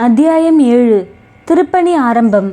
அத்தியாயம் 7. திருப்பணி ஆரம்பம்.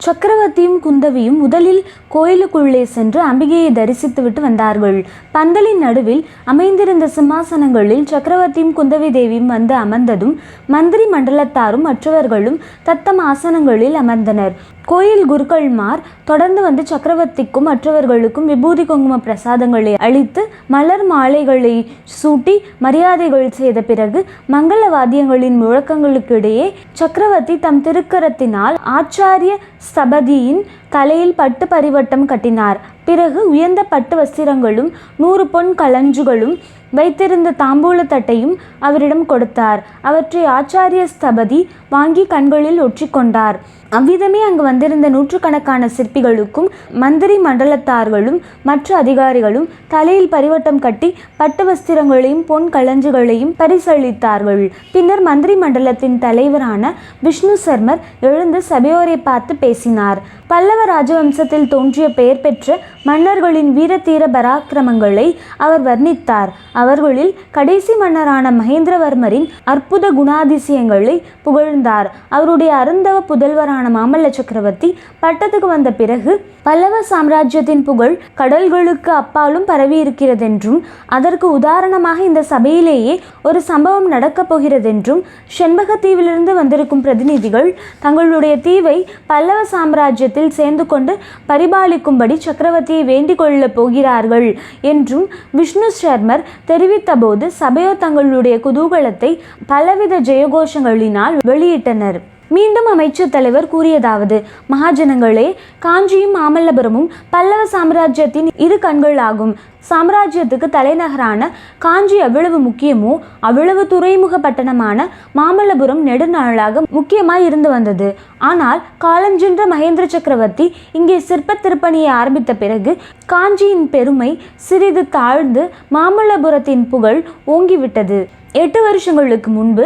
சக்கரவர்த்தியும் குந்தவியும் முதலில் கோயிலுக்குள்ளே சென்று அம்பிகையை தரிசித்துவிட்டு வந்தார்கள். பந்தலின் நடுவில் அமைந்திருந்த சிம்மாசனங்களில் சக்கரவர்த்தியும் குந்தவி தேவியும் வந்து அமர்ந்ததும் மந்திரி மண்டலத்தாரும் மற்றவர்களும் தத்தம் ஆசனங்களில் அமர்ந்தனர். கோயில் குருக்கள்மார் தொடர்ந்து வந்து சக்கரவர்த்திக்கும் மற்றவர்களுக்கும் விபூதி குங்கும பிரசாதங்களை அளித்து மலர் மாலைகளை சூட்டி மரியாதைகள் செய்த பிறகு மங்கள வாத்தியங்களின் முழக்கங்களுக்கிடையே சக்கரவர்த்தி தம் திருக்கரத்தினால் ஆச்சாரிய ஸ்தபதியின் தலையில் பட்டு பரிவட்டம் கட்டினார். பிறகு உயர்ந்த பட்டு வஸ்திரங்களும் 100 பொன் களஞ்சுகளும் வைத்திருந்த தாம்பூல தட்டையும் அவரிடம் கொடுத்தார். அவற்றை ஆச்சாரிய ஸ்தபதி வாங்கி கண்களில் ஒற்றிக்கொண்டார். அவ்விதமே அங்கு வந்திருந்த 100கணக்கான சிற்பிகளுக்கும் மந்திரி மண்டலத்தார்களும் மற்ற அதிகாரிகளும் தலையில் பரிவட்டம் கட்டி பட்டு வஸ்திரங்களையும் பொன் களஞ்சுகளையும் பரிசளித்தார்கள். பின்னர் மந்திரி மண்டலத்தின் தலைவரான விஷ்ணு சர்மர் எழுந்து சபையோரை பார்த்து பேசினார். பல்லவ ராஜவம்சத்தில் தோன்றிய பெயர் பெற்ற மன்னர்களின் வீரதீர பராக்கிரமங்களை அவர் வர்ணித்தார். அவர்களில் கடைசி மன்னரான மகேந்திரவர்மரின் அற்புத குணாதிசயங்களை புகழ்ந்தார். அவருடைய அருந்தவ புதல்வரான மாமல்ல சக்கரவர்த்தி பட்டத்துக்கு வந்த பிறகு பல்லவ சாம்ராஜ்யத்தின் புகழ் கடல்களுக்கு அப்பாலும் பரவி இருக்கிறதென்றும் அதற்கு உதாரணமாக இந்த சபையிலேயே ஒரு சம்பவம் நடக்கப் போகிறதென்றும் செண்பகத்தீவிலிருந்து வந்திருக்கும் பிரதிநிதிகள் தங்களுடைய தீவை பல்லவ சாம்ராஜ்யத்தில் சேர்ந்து கொண்டு பரிபாலிக்கும்படி சக்கரவர்த்தியை வேண்டிக் கொள்ளப் போகிறார்கள் என்றும் விஷ்ணு சர்மர் தெரிவித்தபோது சபையோர் தங்களுடைய குதூகலத்தை பலவித ஜெயகோஷங்களினால் வெளியிட்டனர். மீண்டும் அமைச்சர் தலைவர் கூறியதாவது: மகாஜனங்களே, காஞ்சியும் மாமல்லபுரமும் பல்லவ சாம்ராஜ்யத்தின் 2 கண்களாகும். சாம்ராஜ்யத்துக்கு தலைநகரான காஞ்சி எவ்வளவு முக்கியமோ அவ்வளவு துறைமுக பட்டணமான மாமல்லபுரம் நெடுநாளாக முக்கியமாய் இருந்து வந்தது. ஆனால் காலஞ்சென்ற மகேந்திர சக்கரவர்த்தி இங்கே சிற்ப திருப்பணியை ஆரம்பித்த பிறகு காஞ்சியின் பெருமை சிறிது தாழ்ந்து மாமல்லபுரத்தின் புகழ் ஓங்கிவிட்டது. 8 வருஷங்களுக்கு முன்பு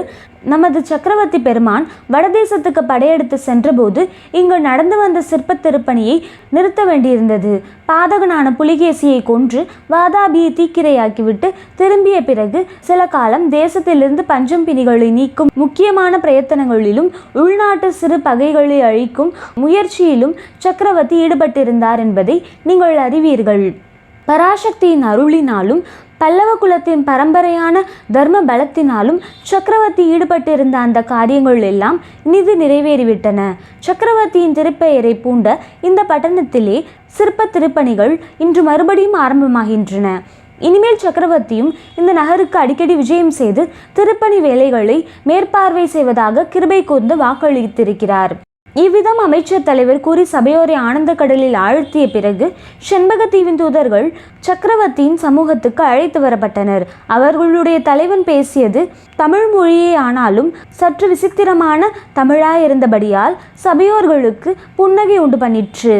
நமது சக்கரவர்த்தி பெருமான் வடதேசத்துக்கு படையெடுத்து சென்றபோது இங்கு நடந்து வந்த சிற்ப திருப்பணியை நிறுத்த வேண்டியிருந்தது. பாதகனான புலிகேசியை கொன்று வாதாபியை தீக்கிரையாக்கிவிட்டு திரும்பிய பிறகு சில காலம் தேசத்திலிருந்து பஞ்சம் பிணிகளை நீக்கும் முக்கியமான பிரயத்தனங்களிலும் உள்நாட்டு சிறு பகைகளை அழிக்கும் முயற்சியிலும் சக்கரவர்த்தி ஈடுபட்டிருந்தார் என்பதை நீங்கள் அறிவீர்கள். பராசக்தியின் அருளினாலும் பல்லவ குலத்தின் பரம்பரையான தர்ம பலத்தினாலும் சக்கரவர்த்தி ஈடுபட்டிருந்த அந்த காரியங்கள் எல்லாம் இனிது நிறைவேறிவிட்டன. சக்கரவர்த்தியின் திருப்பெயரை பூண்ட இந்த பட்டணத்திலே சிற்ப திருப்பணிகள் இன்று மறுபடியும் ஆரம்பமாகின்றன. இனிமேல் சக்கரவர்த்தியும் இந்த நகருக்கு அடிக்கடி விஜயம் செய்து திருப்பணி வேலைகளை மேற்பார்வை செய்வதாக கிருபை கூர்ந்து வாக்களித்திருக்கிறார். இவ்விதம் அமைச்சர் தலைவர் கூறி சபையோரை ஆனந்த கடலில் ஆழ்த்திய பிறகு செண்பகத்தீவின் தூதர்கள் சக்கரவர்த்தியின் சமூகத்துக்கு அழைத்து வரப்பட்டனர். அவர்களுடைய தலைவன் பேசியது தமிழ் மொழியே ஆனாலும் சற்று விசித்திரமான தமிழாயிருந்தபடியால் சபையோர்களுக்கு புன்னகை உண்டு பண்ணிற்று.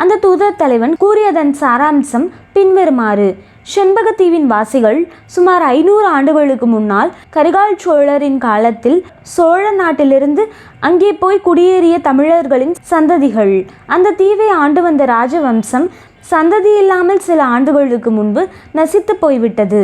அந்த தூதர் தலைவன் கூறியதன் சாராம்சம் பின்வருமாறு: செண்பகத்தீவின் வாசிகள் சுமார் 500 ஆண்டுகளுக்கு முன்னால் கரிகால் சோழரின் காலத்தில் சோழ நாட்டிலிருந்து அங்கே போய் குடியேறிய தமிழர்களின் சந்ததிகள். அந்த தீவை ஆண்டு வந்த ராஜவம்சம் சந்ததி இல்லாமல் சில ஆண்டுகளுக்கு முன்பு நசித்து போய்விட்டது.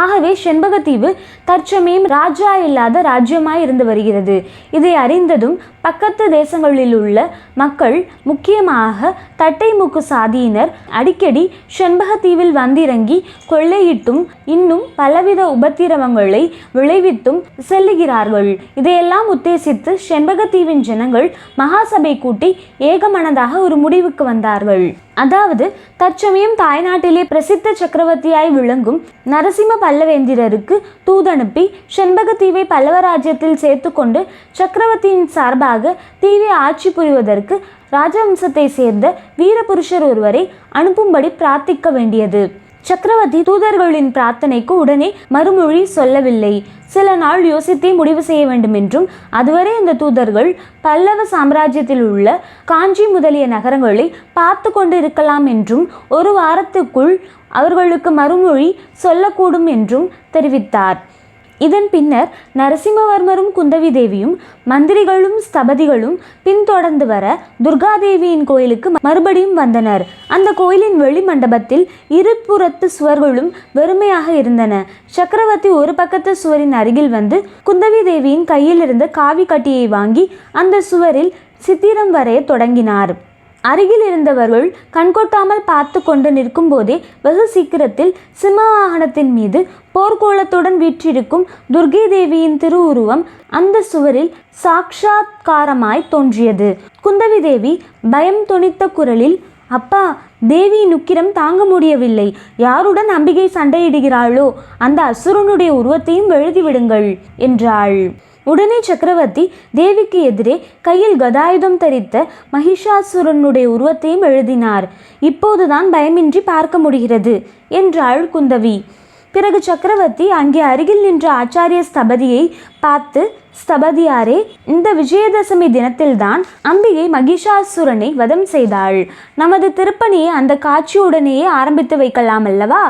ஆகவே செண்பகத்தீவு தற்சமயம் ராஜா இல்லாத ராஜ்யமாய் இருந்து வருகிறது. இதை அறிந்ததும் பக்கத்து தேசங்களில் உள்ள மக்கள், முக்கியமாக தட்டைமுக்கு சாதியினர் அடிக்கடி செண்பகத்தீவில் வந்திறங்கி கொள்ளையிட்டும் இன்னும் பலவித உபத்திரவங்களை விளைவித்தும் செல்லுகிறார்கள். இதையெல்லாம் உத்தேசித்து செண்பகத்தீவின் ஜனங்கள் மகாசபை கூட்டி ஏகமனதாக ஒரு முடிவுக்கு வந்தார்கள். அதாவது, தற்சமயம் தாய்நாட்டிலே பிரசித்த சக்கரவர்த்தியாய் விளங்கும் நரசிம்ம பல்லவேந்திரருக்கு தூதனுப்பி செண்பகத்தீவை பல்லவ ராஜ்யத்தில் சேர்த்து கொண்டு சக்கரவர்த்தியின் சார்பாக தீவை ஆட்சி புரிவதற்கு ராஜவம்சத்தை சேர்ந்த வீரபுருஷர் ஒருவரை அனுப்பும்படி பிரார்த்திக்க வேண்டியது. சக்கரவர்த்தி தூதர்களின் பிரார்த்தனைக்கு உடனே மறுமொழி சொல்லவில்லை. சில நாள் யோசித்தே முடிவு செய்ய வேண்டும் என்றும் அதுவரை அந்த தூதர்கள் பல்லவ சாம்ராஜ்யத்தில் உள்ள காஞ்சி முதலிய நகரங்களை பார்த்து கொண்டு இருக்கலாம் என்றும் 1 வாரத்துக்குள் அவர்களுக்கு மறுமொழி சொல்லக்கூடும் என்றும் தெரிவித்தார். இதன் பின்னர் நரசிம்மவர்மரும் குந்தவி தேவியும் மந்திரிகளும் ஸ்தபதிகளும் பின்தொடர்ந்து வர துர்காதேவியின் கோயிலுக்கு மறுபடியும் வந்தனர். அந்த கோயிலின் வெளி மண்டபத்தில் இருபுறத்து சுவர்களும் வெறுமையாக இருந்தன. சக்கரவர்த்தி ஒரு பக்கத்து சுவரின் அருகில் வந்து குந்தவி தேவியின் கையில் இருந்த காவி கட்டியை வாங்கி அந்த சுவரில் சித்திரம் வரைய தொடங்கினார். அருகில் இருந்தவர்கள் கண்கொட்டாமல் பார்த்து கொண்டு நிற்கும் போதே வெகு சீக்கிரத்தில் சிம்மவாகனத்தின் மீது போர்க்கோலத்துடன் வீற்றிருக்கும் துர்கை தேவியின் திருவுருவம் அந்த சுவரில் சாட்சாத்காரமாய் தோன்றியது. குந்தவி தேவி பயம் தொனித்த குரலில், அப்பா, தேவியின் உக்கிரம் தாங்க முடியவில்லை. யாருடன் அம்பிகை சண்டையிடுகிறாளோ அந்த அசுரனுடைய உருவத்தையும் எழுதிவிடுங்கள் என்றாள். உடனே சக்கரவர்த்தி தேவிக்கு எதிரே கையில் கதாயுதம் தரித்த மகிஷாசுரனுடைய உருவத்தையும் எழுதினார். இப்போதுதான் பயமின்றி பார்க்க முடிகிறது என்றாள் குந்தவி. பிறகு சக்கரவர்த்தி அங்கே அருகில் நின்ற ஆச்சாரிய ஸ்தபதியை பார்த்து, ஸ்தபதியாரே, இந்த விஜயதசமி தினத்தில்தான் அம்பிகை மகிஷாசுரனை வதம் செய்தாள். நமது திருப்பணியை அந்த காட்சியுடனேயே ஆரம்பித்து வைக்கலாம் அல்லவா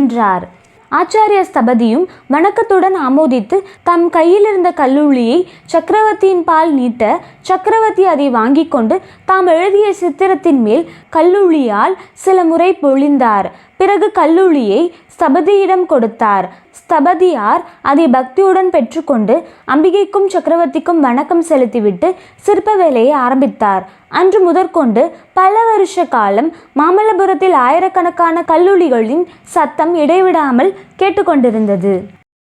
என்றார். ஆச்சாரிய ஸ்தபதியும் வணக்கத்துடன் ஆமோதித்து தம் கையில் இருந்த கல்லுளியை சக்கரவர்த்தியின் பால் நீட்ட, சக்கரவர்த்தி அதை வாங்கி கொண்டு தாம் எழுதிய சித்திரத்தின் மேல் கல்லுளியால் சில முறை பொழிந்தார். பிறகு கல்லுளியை ஸ்தபதியிடம் கொடுத்தார். ஸ்தபதியார் அதை பக்தியுடன் பெற்றுக்கொண்டு அம்பிகைக்கும் சக்கரவர்த்திக்கும் வணக்கம் செலுத்திவிட்டு சிற்ப வேலையை ஆரம்பித்தார். அன்று முதற்கொண்டு பல வருஷ காலம் மாமல்லபுரத்தில் ஆயிரக்கணக்கான கல்லுளிகளின் சத்தம் இடைவிடாமல் கேட்டுக்கொண்டிருந்தது.